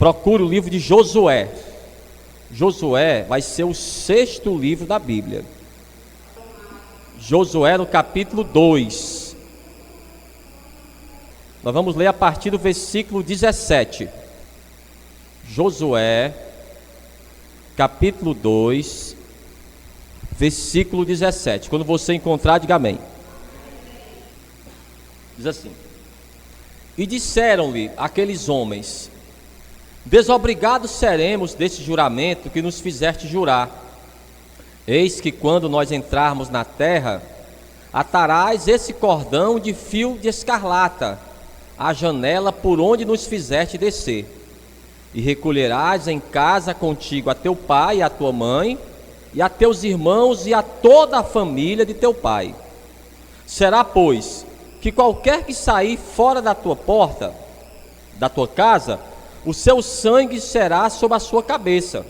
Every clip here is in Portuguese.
procure o livro de Josué. Josué vai ser o sexto livro da Bíblia. Josué no capítulo 2. Nós vamos ler a partir do versículo 17. Josué, capítulo 2, versículo 17. Quando você encontrar, diga amém. Diz assim: E disseram-lhe aqueles homens: Desobrigados seremos desse juramento que nos fizeste jurar. Eis que quando nós entrarmos na terra, atarás esse cordão de fio de escarlata à janela por onde nos fizeste descer, e recolherás em casa contigo a teu pai e a tua mãe, e a teus irmãos e a toda a família de teu pai. Será, pois, que qualquer que sair fora da tua porta, da tua casa, o seu sangue será sobre a sua cabeça,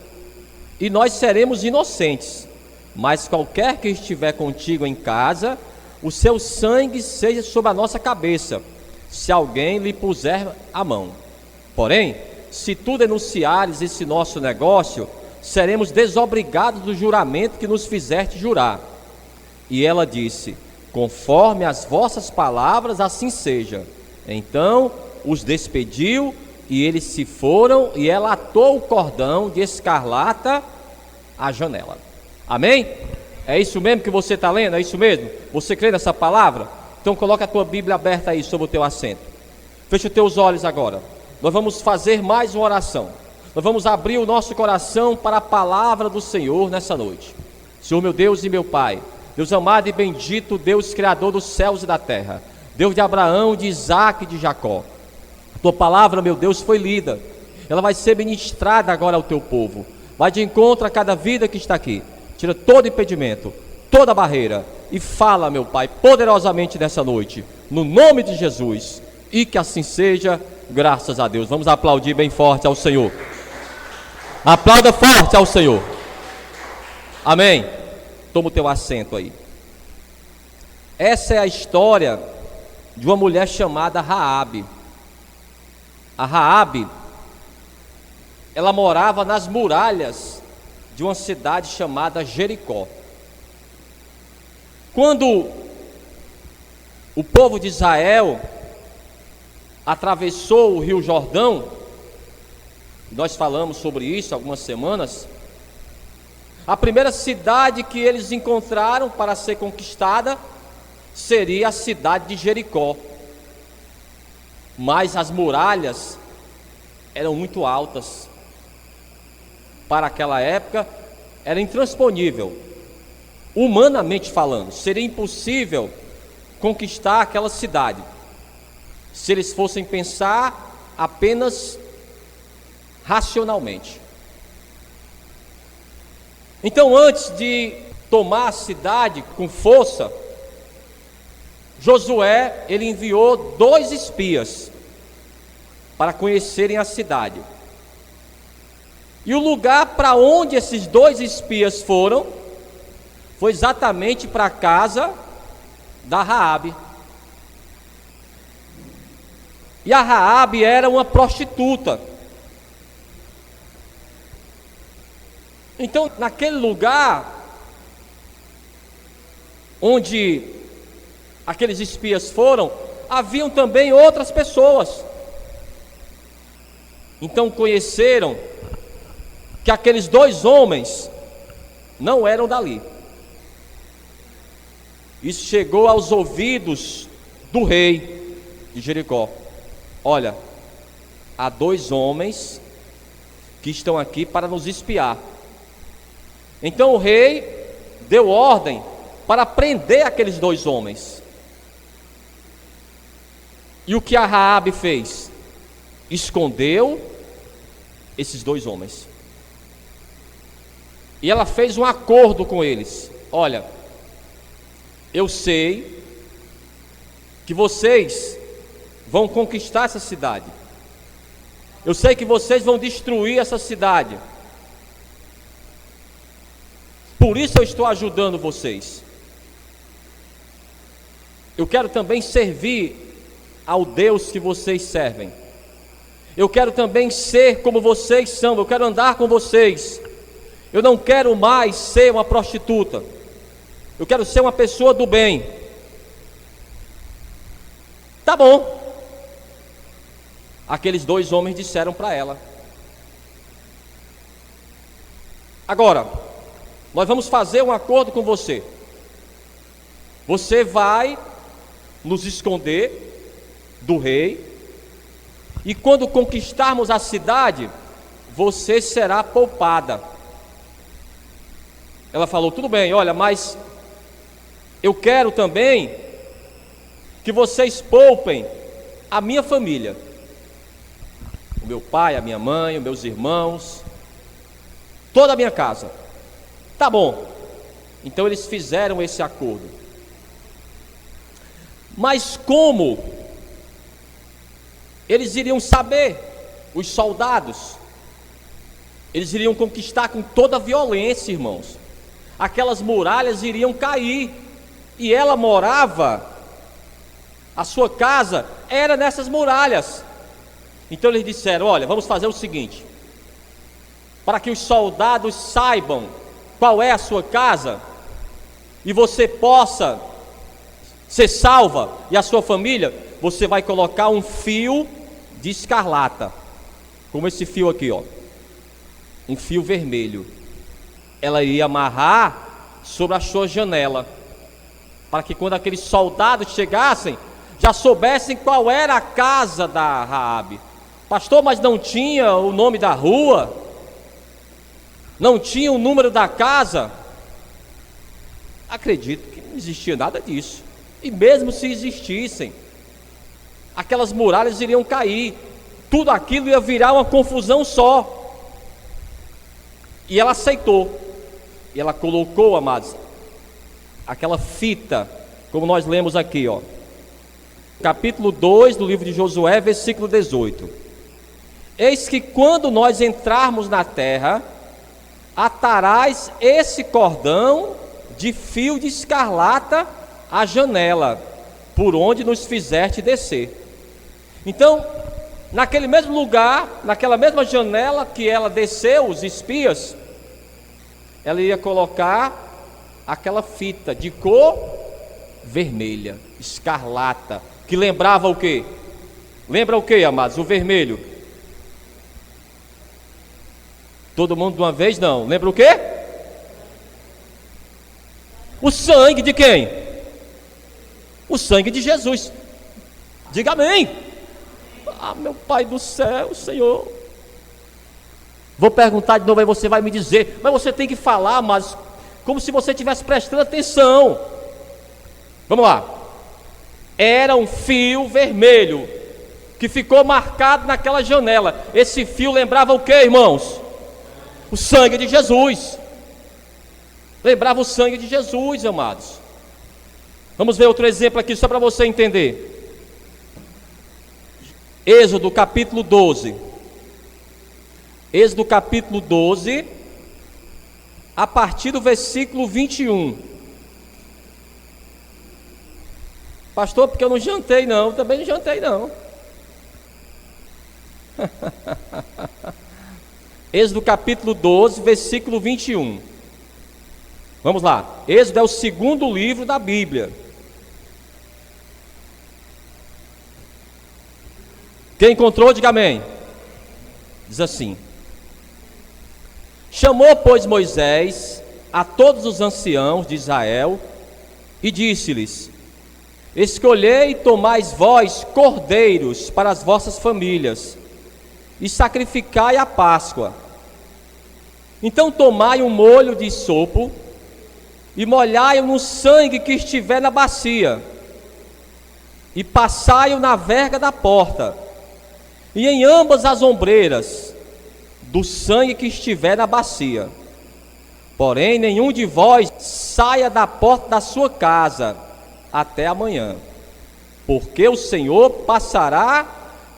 e nós seremos inocentes. Mas qualquer que estiver contigo em casa, o seu sangue seja sobre a nossa cabeça, se alguém lhe puser a mão. Porém, se tu denunciares esse nosso negócio, seremos desobrigados do juramento que nos fizeste jurar. E ela disse: Conforme as vossas palavras, assim seja. Então os despediu, e eles se foram, e ela atou o cordão de escarlata à janela. Amém? É isso mesmo que você está lendo? É isso mesmo? Você crê nessa palavra? Então coloca a tua Bíblia aberta aí sobre o teu assento. Fecha os teus olhos agora. Nós vamos fazer mais uma oração. Nós vamos abrir o nosso coração para a palavra do Senhor nessa noite. Senhor meu Deus e meu Pai, Deus amado e bendito, Deus criador dos céus e da terra, Deus de Abraão, de Isaque e de Jacó. Tua palavra, meu Deus, foi lida. Ela vai ser ministrada agora ao teu povo. Vai de encontro a cada vida que está aqui. Tira todo impedimento, toda barreira, e fala, meu Pai, poderosamente nessa noite, no nome de Jesus, e que assim seja, graças a Deus. Vamos aplaudir bem forte ao Senhor. Aplauda forte ao Senhor. Amém. Toma o teu assento aí. Essa é a história de uma mulher chamada Raabe. A Raabe, ela morava nas muralhas de uma cidade chamada Jericó. Quando o povo de Israel atravessou o rio Jordão, nós falamos sobre isso há algumas semanas, a primeira cidade que eles encontraram para ser conquistada seria a cidade de Jericó. Mas as muralhas eram muito altas. Para aquela época, era intransponível. Humanamente falando, seria impossível conquistar aquela cidade, se eles fossem pensar apenas racionalmente. Então, antes de tomar a cidade com força, Josué, ele enviou 2 espias para conhecerem a cidade. E o lugar para onde esses 2 espias foram foi exatamente para a casa da Raabe. E a Raabe era uma prostituta. Então, naquele lugar onde aqueles espias foram, haviam também outras pessoas. Então conheceram que aqueles 2 homens não eram dali. Isso chegou aos ouvidos do rei de Jericó. Olha, há 2 homens que estão aqui para nos espiar. Então o rei deu ordem para prender aqueles 2 homens. E o que a Raabe fez? Escondeu esses 2 homens. E ela fez um acordo com eles. Olha, eu sei que vocês vão conquistar essa cidade. Eu sei que vocês vão destruir essa cidade. Por isso eu estou ajudando vocês. Eu quero também servir ao Deus que vocês servem. Eu quero também ser como vocês são, eu quero andar com vocês. Eu não quero mais ser uma prostituta. Eu quero ser uma pessoa do bem. Tá bom. Aqueles dois homens disseram para ela: agora, nós vamos fazer um acordo com você. Você vai nos esconder do rei, e quando conquistarmos a cidade, você será poupada. Ela falou: tudo bem, olha, mas eu quero também que vocês poupem a minha família, o meu pai, a minha mãe, os meus irmãos, toda a minha casa. Tá bom. Então eles fizeram esse acordo. Mas como eles iriam saber, os soldados? Eles iriam conquistar com toda a violência, irmãos. Aquelas muralhas iriam cair. E ela morava, a sua casa era nessas muralhas. Então eles disseram: olha, vamos fazer o seguinte, para que os soldados saibam qual é a sua casa, e você possa ser salva, e a sua família, você vai colocar um fio de escarlata, como esse fio aqui, ó, um fio vermelho. Ela ia amarrar sobre a sua janela, para que quando aqueles soldados chegassem, já soubessem qual era a casa da Raabe. Pastor, mas não tinha o nome da rua? Não tinha o número da casa? Acredito que não existia nada disso. E mesmo se existissem, aquelas muralhas iriam cair, tudo aquilo ia virar uma confusão só. E ela aceitou. E ela colocou, amados, aquela fita, como nós lemos aqui, ó, capítulo 2 do livro de Josué, versículo 18: eis que quando nós entrarmos na terra, atarás esse cordão de fio de escarlata à janela, por onde nos fizeste descer. Então, naquele mesmo lugar, naquela mesma janela que ela desceu, os espias, ela ia colocar aquela fita de cor vermelha, escarlata, que lembrava o quê? Lembra o quê, amados? O vermelho. Todo mundo de uma vez? Não. Lembra o quê? O sangue de quem? O sangue de Jesus. Diga amém. Ah, meu Pai do céu, Senhor. Vou perguntar de novo, aí você vai me dizer, mas você tem que falar, mas como se você estivesse prestando atenção. Vamos lá. Era um fio vermelho que ficou marcado naquela janela. Esse fio lembrava o que, irmãos? O sangue de Jesus. Lembrava o sangue de Jesus, amados. Vamos ver outro exemplo aqui, só para você entender. Êxodo capítulo 12. Êxodo capítulo 12, a partir do versículo 21. Pastor, porque eu não jantei não, também não jantei não. Êxodo capítulo 12, versículo 21. Vamos lá. Êxodo é o segundo livro da Bíblia. Quem encontrou, diga amém. Diz assim: chamou, pois, Moisés a todos os anciãos de Israel e disse-lhes: escolhei e tomais vós cordeiros para as vossas famílias e sacrificai a Páscoa. Então tomai um molho de sopo e molhai-o no sangue que estiver na bacia e passai-o na verga da porta e em ambas as ombreiras do sangue que estiver na bacia. Porém nenhum de vós saia da porta da sua casa até amanhã, porque o Senhor passará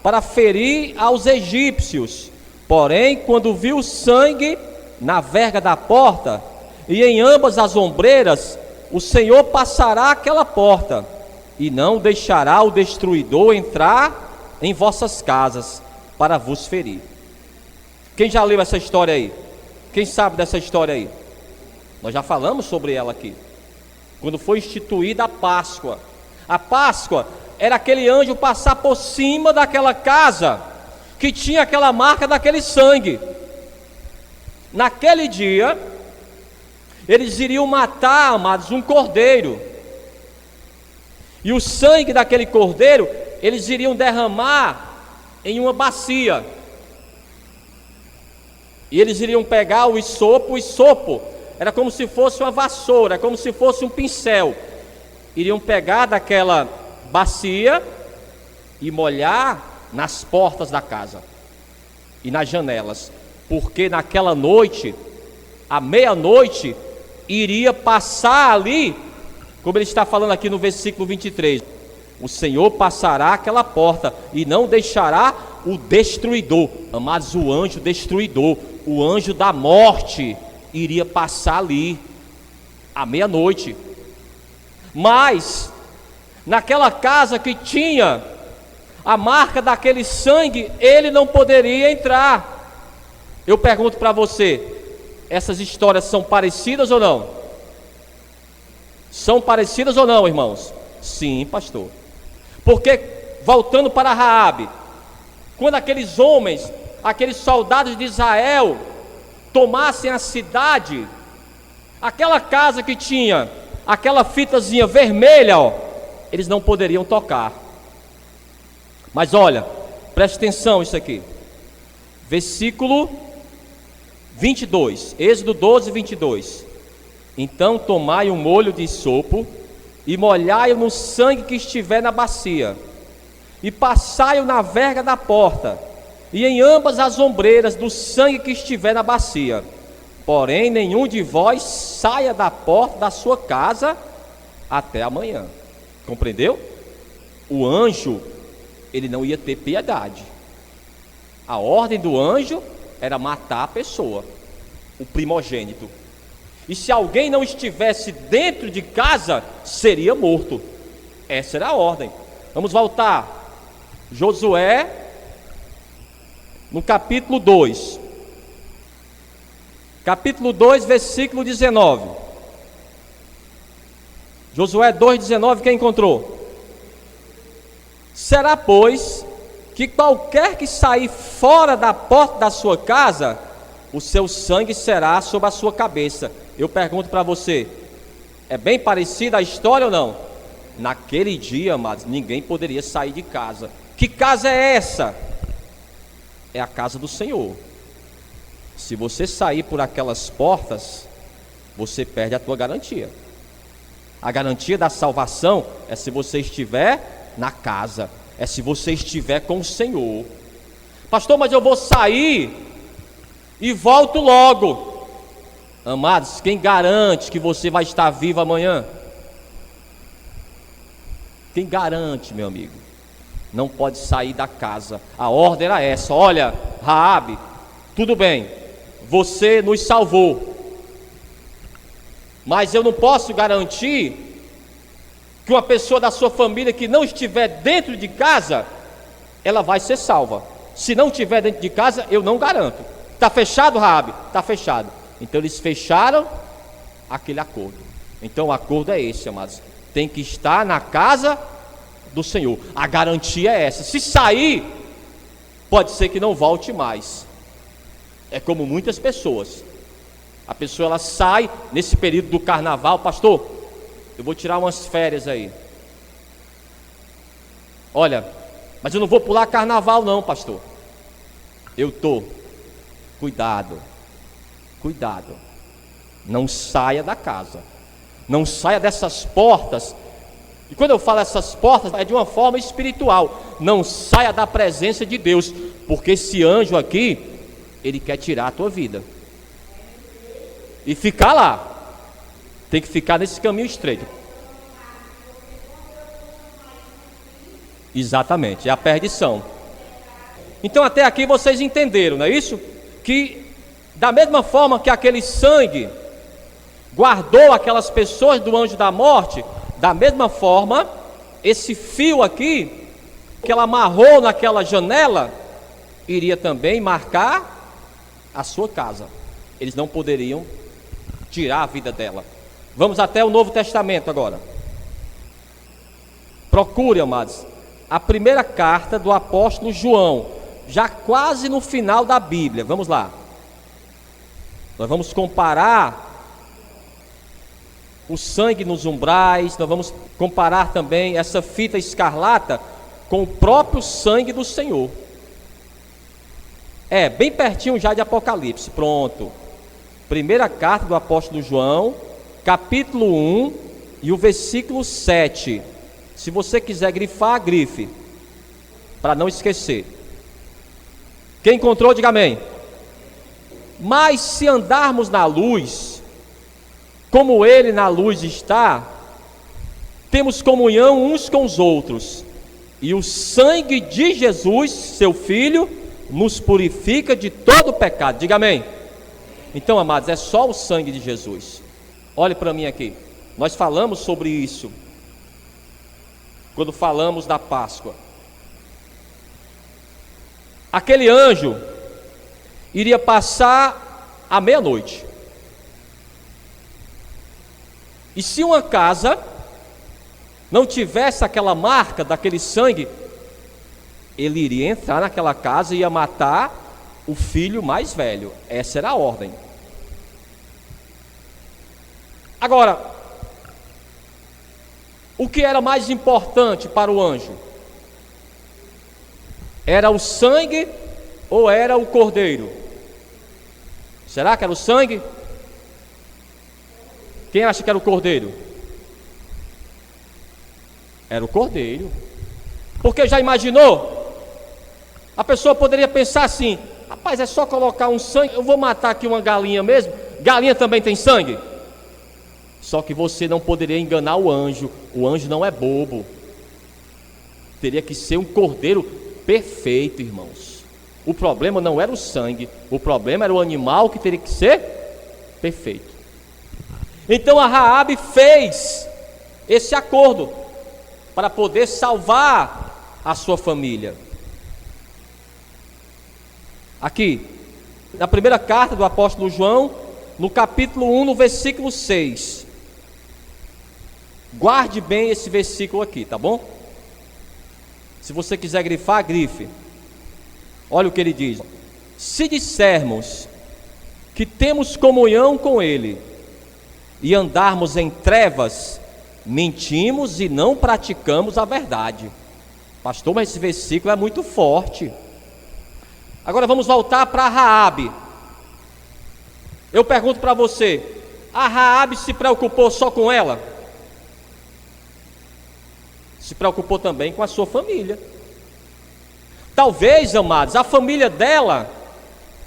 para ferir aos egípcios. Porém, quando viu o sangue na verga da porta e em ambas as ombreiras, o Senhor passará aquela porta e não deixará o destruidor entrar em vossas casas, para vos ferir. Quem já leu essa história aí? Quem sabe dessa história aí? Nós já falamos sobre ela aqui. Quando foi instituída a Páscoa. A Páscoa era aquele anjo passar por cima daquela casa que tinha aquela marca daquele sangue. Naquele dia, eles iriam matar, amados, um cordeiro. E o sangue daquele cordeiro, eles iriam derramar em uma bacia. E eles iriam pegar o isopo era como se fosse uma vassoura, como se fosse um pincel. Iriam pegar daquela bacia e molhar nas portas da casa e nas janelas, porque naquela noite, à meia-noite, iria passar ali, como ele está falando aqui no versículo 23, o Senhor passará aquela porta e não deixará o destruidor, amados, o anjo destruidor, o anjo da morte iria passar ali à meia-noite. Mas naquela casa que tinha a marca daquele sangue, ele não poderia entrar. Eu pergunto para você, essas histórias são parecidas ou não? São parecidas ou não, irmãos? Sim, pastor. Porque, voltando para Raabe, quando aqueles homens, aqueles soldados de Israel tomassem a cidade, aquela casa que tinha aquela fitazinha vermelha, eles não poderiam tocar. Mas olha, preste atenção isso aqui. Versículo 22, Êxodo 12, 22. Então tomai um molho de isopo e molhai-o no sangue que estiver na bacia, e passai-o na verga da porta, e em ambas as ombreiras do sangue que estiver na bacia. Porém, nenhum de vós saia da porta da sua casa até amanhã. Compreendeu? O anjo, ele não ia ter piedade. A ordem do anjo era matar a pessoa, o primogênito. E se alguém não estivesse dentro de casa, seria morto. Essa era a ordem. Vamos voltar. Josué, no capítulo 2. Capítulo 2, versículo 19. Josué 2,19, quem encontrou? Será, pois, que qualquer que sair fora da porta da sua casa, o seu sangue será sobre a sua cabeça. Eu pergunto para você, é bem parecida a história ou não? Naquele dia, amados, ninguém poderia sair de casa. Que casa é essa? É a casa do Senhor. Se você sair por aquelas portas, você perde a tua garantia. A garantia da salvação é se você estiver na casa, é se você estiver com o Senhor. Pastor, mas eu vou sair e volto logo. Amados, quem garante que você vai estar vivo amanhã? Quem garante, meu amigo? Não pode sair da casa. A ordem era essa. Olha, Raabe, tudo bem, você nos salvou, mas eu não posso garantir que uma pessoa da sua família que não estiver dentro de casa, ela vai ser salva. Se não estiver dentro de casa, eu não garanto. Está fechado, Raabe? Está fechado. Então eles fecharam aquele acordo. Então o acordo é esse, amados. Tem que estar na casa do Senhor. A garantia é essa. Se sair, pode ser que não volte mais. É como muitas pessoas. A pessoa ela sai nesse período do carnaval. Pastor, eu vou tirar umas férias aí. Olha, mas eu não vou pular carnaval não, pastor. Eu tô. Cuidado. Cuidado. Não saia da casa. Não saia dessas portas. E quando eu falo essas portas, é de uma forma espiritual. Não saia da presença de Deus, porque esse anjo aqui, ele quer tirar a tua vida e ficar lá. Tem que ficar nesse caminho estreito. Exatamente, é a perdição. Então até aqui vocês entenderam, não é isso? Que da mesma forma que aquele sangue guardou aquelas pessoas do anjo da morte, da mesma forma, esse fio aqui, que ela amarrou naquela janela, iria também marcar a sua casa. Eles não poderiam tirar a vida dela. Vamos até o Novo Testamento agora. Procure, amados, a primeira carta do apóstolo João, já quase no final da Bíblia. Vamos lá. Nós vamos comparar o sangue nos umbrais, nós vamos comparar também essa fita escarlata com o próprio sangue do Senhor. Bem pertinho já de Apocalipse. Pronto. Primeira carta do apóstolo João, capítulo 1 e o versículo 7. Se você quiser grifar, grife, para não esquecer. Quem encontrou, diga amém. Mas se andarmos na luz, como Ele na luz está, temos comunhão uns com os outros, e o sangue de Jesus, seu Filho, nos purifica de todo pecado. Diga amém. Então, amados, é só o sangue de Jesus. Olhe para mim aqui. Nós falamos sobre isso quando falamos da Páscoa. Aquele anjo iria passar à meia-noite. E se uma casa não tivesse aquela marca daquele sangue, ele iria entrar naquela casa e ia matar o filho mais velho. Essa era a ordem. Agora, o que era mais importante para o anjo? Era o sangue ou era o cordeiro? Será que era o sangue? Quem acha que era o cordeiro? Era o cordeiro. Porque já imaginou? A pessoa poderia pensar assim: rapaz, é só colocar um sangue, eu vou matar aqui uma galinha mesmo. Galinha também tem sangue? Só que você não poderia enganar o anjo não é bobo. Teria que ser um cordeiro perfeito, irmãos. O problema não era o sangue, o problema era o animal que teria que ser perfeito. Então a Raabe fez esse acordo para poder salvar a sua família. Aqui, na primeira carta do apóstolo João, no capítulo 1, no versículo 6. Guarde bem esse versículo aqui, tá bom? Se você quiser grifar, grife. Olha o que ele diz: se dissermos que temos comunhão com Ele e andarmos em trevas, mentimos e não praticamos a verdade. Pastor, mas esse versículo é muito forte. Agora vamos voltar para Raabe. Eu pergunto para você: a Raabe se preocupou só com ela? Se preocupou também com a sua família. Talvez, amados, a família dela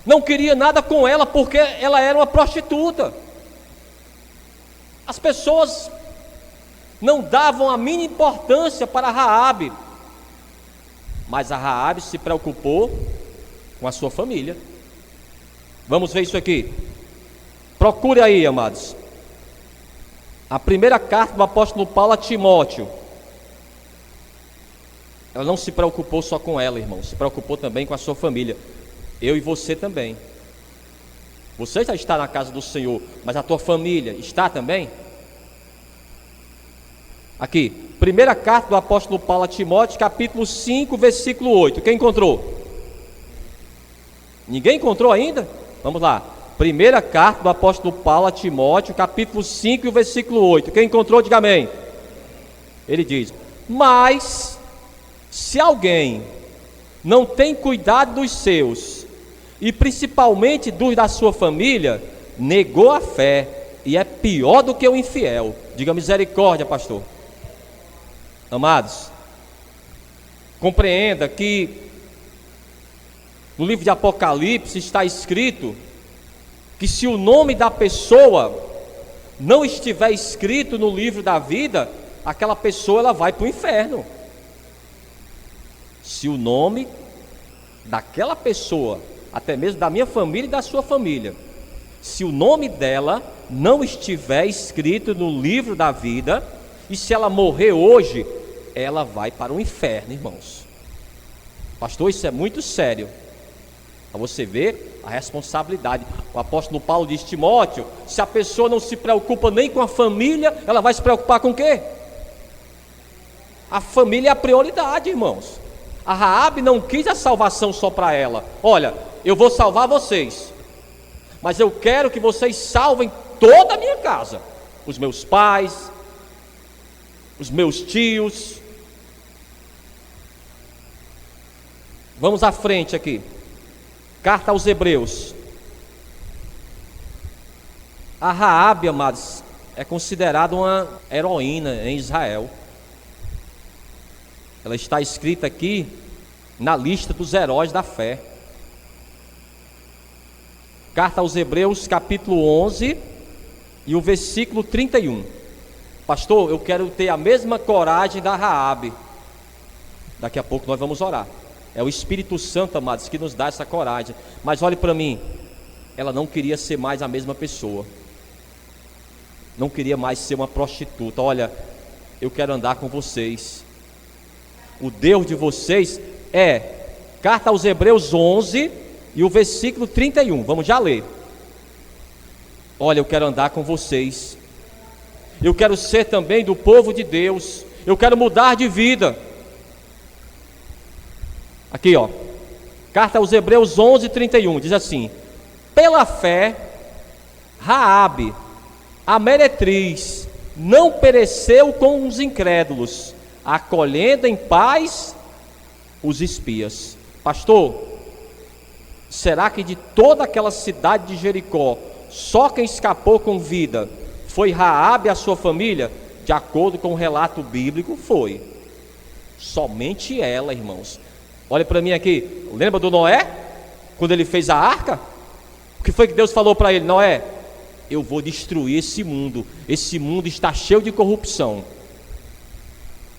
não queria nada com ela porque ela era uma prostituta. As pessoas não davam a mínima importância para Raabe, mas a Raabe se preocupou com a sua família. Vamos ver isso aqui. Procure aí, amados, a primeira carta do apóstolo Paulo a Timóteo. Ela não se preocupou só com ela, irmão, se preocupou também com a sua família. Eu e você também. Você já está na casa do Senhor, mas a tua família está também? Aqui, primeira carta do apóstolo Paulo a Timóteo, capítulo 5, versículo 8. Quem encontrou? Ninguém encontrou ainda? Vamos lá. Primeira carta do apóstolo Paulo a Timóteo, capítulo 5 e o versículo 8. Quem encontrou, diga amém. Ele diz: mas se alguém não tem cuidado dos seus, e principalmente dos da sua família, negou a fé e é pior do que o infiel. Diga misericórdia, pastor. Amados, compreenda que no livro de Apocalipse está escrito que se o nome da pessoa não estiver escrito no livro da vida, aquela pessoa ela vai para o inferno. Se o nome daquela pessoa, até mesmo da minha família e da sua família, se o nome dela não estiver escrito no livro da vida, e se ela morrer hoje, ela vai para o inferno, irmãos. Pastor, isso é muito sério. Para você ver a responsabilidade. O apóstolo Paulo diz: Timóteo, se a pessoa não se preocupa nem com a família, ela vai se preocupar com o quê? A família é a prioridade, irmãos. A Raabe não quis a salvação só para ela. Olha, eu vou salvar vocês, mas eu quero que vocês salvem toda a minha casa, os meus pais, os meus tios. Vamos à frente aqui. Carta aos Hebreus. A Raabe, amados, é considerada uma heroína em Israel. Ela está escrita aqui na lista dos heróis da fé. Carta aos Hebreus, capítulo 11 e o versículo 31. Pastor, eu quero ter a mesma coragem da Raabe. Daqui a pouco nós vamos orar. É o Espírito Santo, amados, que nos dá essa coragem. Mas olhe para mim, ela não queria ser mais a mesma pessoa. Não queria mais ser uma prostituta. Olha, eu quero andar com vocês. O Deus de vocês é, carta aos Hebreus 11 e o versículo 31, vamos já ler. Olha, eu quero andar com vocês. Eu quero ser também do povo de Deus. Eu quero mudar de vida. Aqui ó, carta aos Hebreus 11, 31, diz assim: pela fé, Raabe, a meretriz, não pereceu com os incrédulos, acolhendo em paz os espias. Pastor, será que de toda aquela cidade de Jericó, só quem escapou com vida foi Raabe e a sua família? De acordo com o relato bíblico, foi somente ela, irmãos. Olha para mim aqui, lembra do Noé? Quando ele fez a arca? O que foi que Deus falou para ele? Noé, eu vou destruir esse mundo está cheio de corrupção.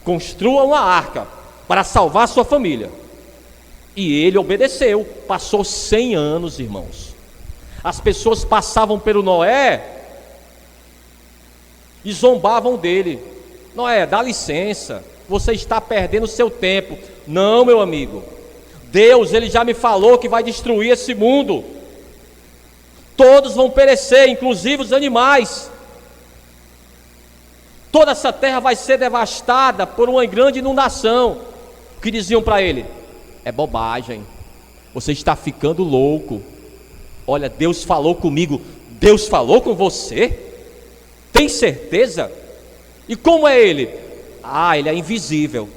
Construa uma arca para salvar a sua família. E ele obedeceu. Passou 100 anos, irmãos. As pessoas passavam pelo Noé e zombavam dele. Noé, dá licença, você está perdendo o seu tempo. Não, meu amigo, Deus, ele já me falou que vai destruir esse mundo. Todos vão perecer, inclusive os animais. Toda essa terra vai ser devastada por uma grande inundação. O que diziam para ele? É bobagem, você está ficando louco. Olha, Deus falou comigo. Deus falou com você? Tem certeza? E como é ele? Ah, ele é invisível.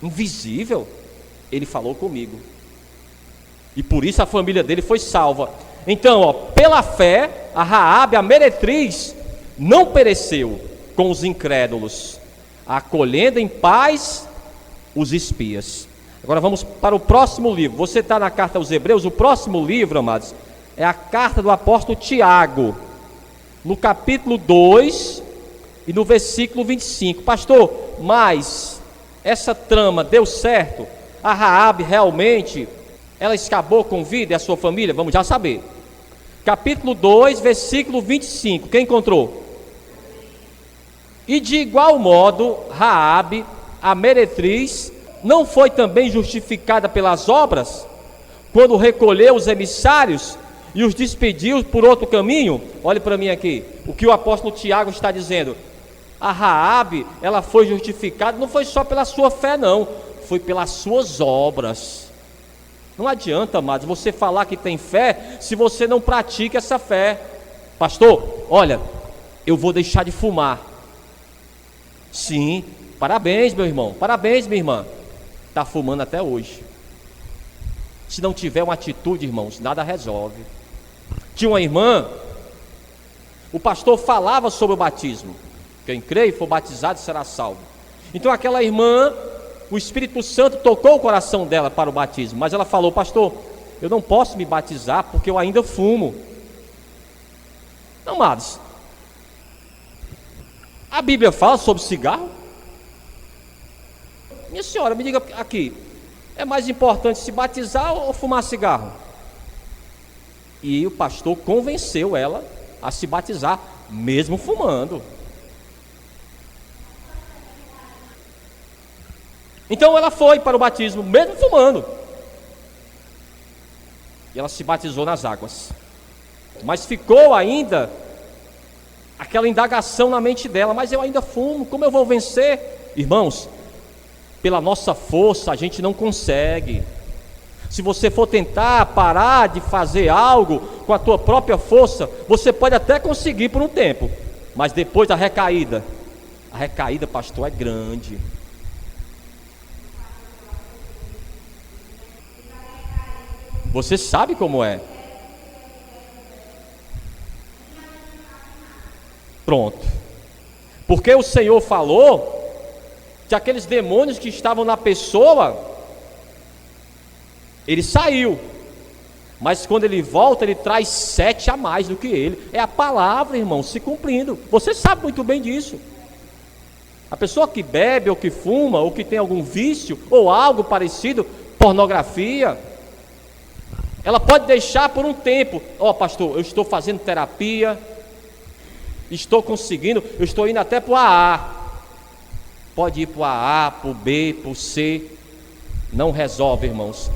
Invisível? Ele falou comigo. E por isso a família dele foi salva. Então, ó, pela fé, a Raabe, a meretriz, não pereceu com os incrédulos, acolhendo em paz os espias. Agora vamos para o próximo livro. Você está na carta aos Hebreus. O próximo livro, amados, é a carta do apóstolo Tiago, no capítulo 2 e no versículo 25. Pastor, mas essa trama deu certo? A Raabe realmente, ela escapou com vida e a sua família? Vamos já saber. Capítulo 2, versículo 25. Quem encontrou? E de igual modo, Raabe, a meretriz, não foi também justificada pelas obras, quando recolheu os emissários e os despediu por outro caminho? Olhe para mim aqui, o que o apóstolo Tiago está dizendo. A Raabe, ela foi justificada, não foi só pela sua fé não, foi pelas suas obras. Não adianta, amados, você falar que tem fé, se você não pratica essa fé. Pastor, olha, eu vou deixar de fumar. Sim, parabéns meu irmão, parabéns minha irmã. Está fumando até hoje. Se não tiver uma atitude, irmãos, nada resolve. Tinha uma irmã, o pastor falava sobre o batismo. Quem crê e for batizado será salvo. Então aquela irmã, o Espírito Santo tocou o coração dela para o batismo. Mas ela falou: pastor, eu não posso me batizar porque eu ainda fumo. Não, amados, a Bíblia fala sobre cigarro? Minha senhora, me diga aqui, é mais importante se batizar ou fumar cigarro? E o pastor convenceu ela a se batizar, mesmo fumando. Então ela foi para o batismo, mesmo fumando. E ela se batizou nas águas. Mas ficou ainda aquela indagação na mente dela: mas eu ainda fumo, como eu vou vencer? Irmãos, pela nossa força a gente não consegue. Se você for tentar parar de fazer algo com a tua própria força, você pode até conseguir por um tempo, mas depois a recaída, pastor, é grande. Você sabe como é. Pronto. Porque o Senhor falou que aqueles demônios que estavam na pessoa, ele saiu, mas quando ele volta, ele traz 7 a mais do que ele. É a palavra, irmão, se cumprindo. Você sabe muito bem disso. A pessoa que bebe, ou que fuma, ou que tem algum vício, ou algo parecido, pornografia, ela pode deixar por um tempo. Pastor, eu estou fazendo terapia, estou conseguindo, eu estou indo até para o AA. Pode ir para o AA, para o B, para o C. Não resolve, irmãos.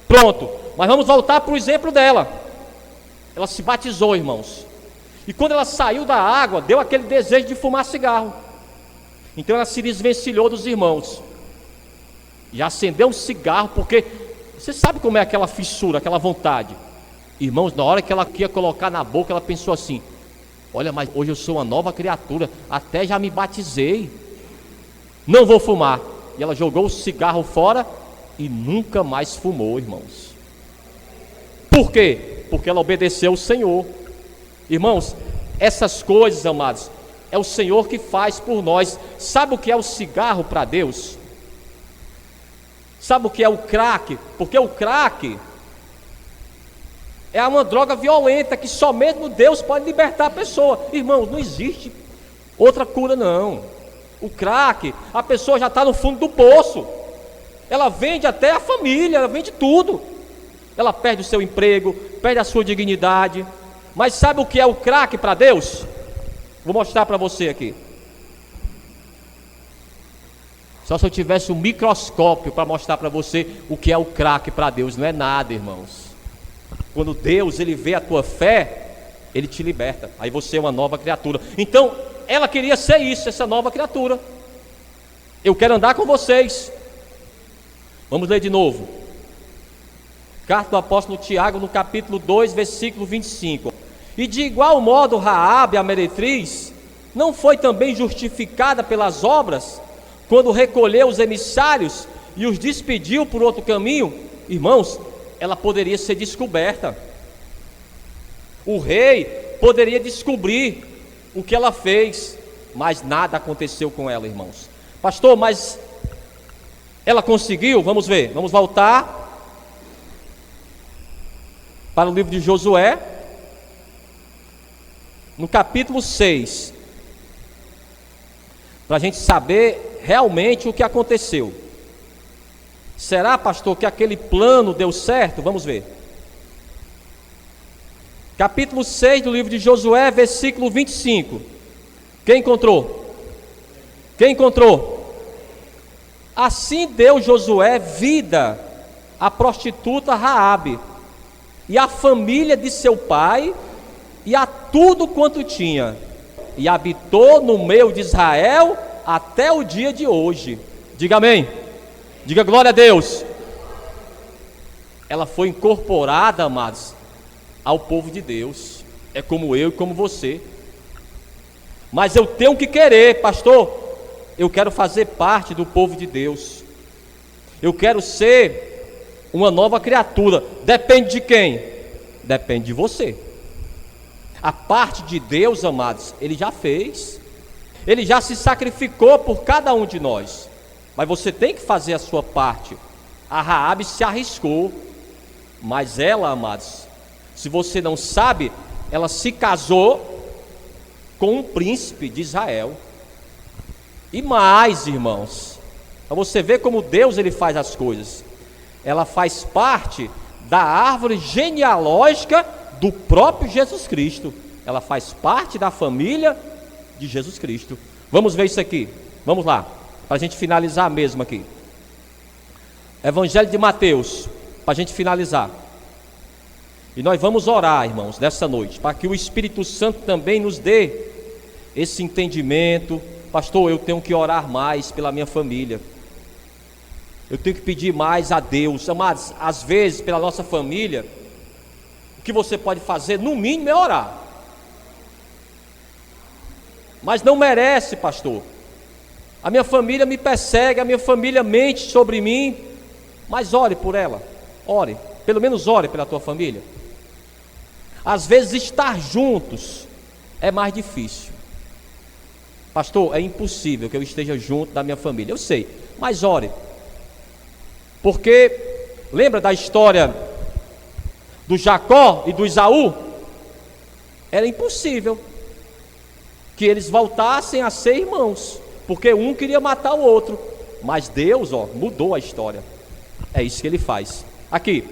Pronto, mas vamos voltar para o exemplo dela. Ela se batizou, irmãos. E quando ela saiu da água, deu aquele desejo de fumar cigarro. Então ela se desvencilhou dos irmãos e acendeu um cigarro, porque você sabe como é aquela fissura, aquela vontade. Irmãos, na hora que ela ia colocar na boca, ela pensou assim: olha, mas hoje eu sou uma nova criatura, até já me batizei, não vou fumar. E ela jogou o cigarro fora e nunca mais fumou, irmãos. Por quê? Porque ela obedeceu o Senhor. Irmãos, essas coisas, amados, é o Senhor que faz por nós. Sabe o que é o cigarro para Deus? Sabe o que é o crack? Porque o crack é uma droga violenta que só mesmo Deus pode libertar a pessoa. Irmãos, não existe outra cura não. O crack, a pessoa já está no fundo do poço. Ela vende até a família, ela vende tudo. Ela perde o seu emprego, perde a sua dignidade. Mas sabe o que é o crack para Deus? Vou mostrar para você aqui. Só se eu tivesse um microscópio para mostrar para você o que é o crack para Deus. Não é nada, irmãos. Quando Deus, ele vê a tua fé, ele te liberta. Aí você é uma nova criatura. Então, ela queria ser isso, essa nova criatura. Eu quero andar com vocês. Vamos ler de novo. Carta do apóstolo Tiago, no capítulo 2, versículo 25. E de igual modo Raabe, a meretriz, não foi também justificada pelas obras, quando recolheu os emissários e os despediu por outro caminho? Irmãos, ela poderia ser descoberta. O rei poderia descobrir o que ela fez, mas nada aconteceu com ela, irmãos. Pastor, mas ela conseguiu? Vamos ver, vamos voltar para o livro de Josué, no capítulo 6, para a gente saber realmente o que aconteceu. Será, pastor, que aquele plano deu certo? Vamos ver. Capítulo 6 do livro de Josué, versículo 25. Quem encontrou? Quem encontrou? Assim deu Josué vida à prostituta Raabe e à família de seu pai e a tudo quanto tinha, e habitou no meio de Israel até o dia de hoje. Diga amém. Diga glória a Deus. Ela foi incorporada, amados, ao povo de Deus. É como eu e como você. Mas eu tenho que querer, pastor. Eu quero fazer parte do povo de Deus. Eu quero ser uma nova criatura. Depende de quem? Depende de você. A parte de Deus, amados, Ele já fez. Ele já se sacrificou por cada um de nós. Mas você tem que fazer a sua parte. A Raabe se arriscou. Mas ela, amados, se você não sabe, ela se casou com um príncipe de Israel. E mais, irmãos, para você ver como Deus ele faz as coisas, ela faz parte da árvore genealógica do próprio Jesus Cristo. Ela faz parte da família de Jesus Cristo. Vamos ver isso aqui, vamos lá, para a gente finalizar mesmo aqui. Evangelho de Mateus, para a gente finalizar. E nós vamos orar, irmãos, nessa noite, para que o Espírito Santo também nos dê esse entendimento. Pastor, eu tenho que orar mais pela minha família. Eu tenho que pedir mais a Deus. Amados, às vezes, pela nossa família, o que você pode fazer, no mínimo, é orar. Mas não merece, pastor. A minha família me persegue, a minha família mente sobre mim. Mas ore por ela. Ore, pelo menos ore pela tua família. Às vezes estar juntos é mais difícil. Pastor, é impossível que eu esteja junto da minha família. Eu sei, mas ore. Porque lembra da história do Jacó e do Esaú? Era impossível que eles voltassem a ser irmãos, porque um queria matar o outro. Mas Deus, mudou a história. É isso que ele faz. Aqui,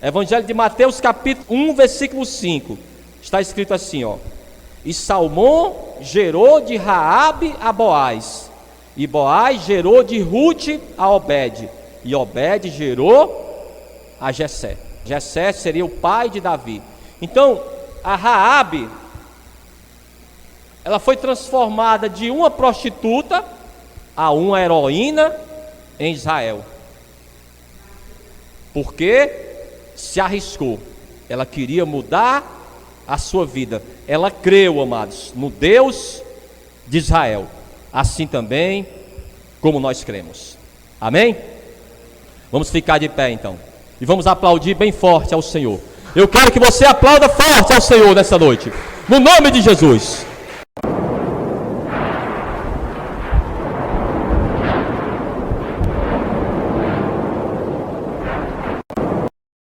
Evangelho de Mateus, capítulo 1, versículo 5. Está escrito assim, E Salmão gerou de Raabe a Boaz, e Boaz gerou de Rute a Obed, e Obed gerou a Jessé. Jessé seria o pai de Davi. Então, a Raabe, ela foi transformada de uma prostituta a uma heroína em Israel. Porque se arriscou, ela queria mudar a sua vida. Ela creu, amados, no Deus de Israel, assim também como nós cremos. Amém? Vamos ficar de pé então, e vamos aplaudir bem forte ao Senhor. Eu quero que você aplauda forte ao Senhor nessa noite, no nome de Jesus.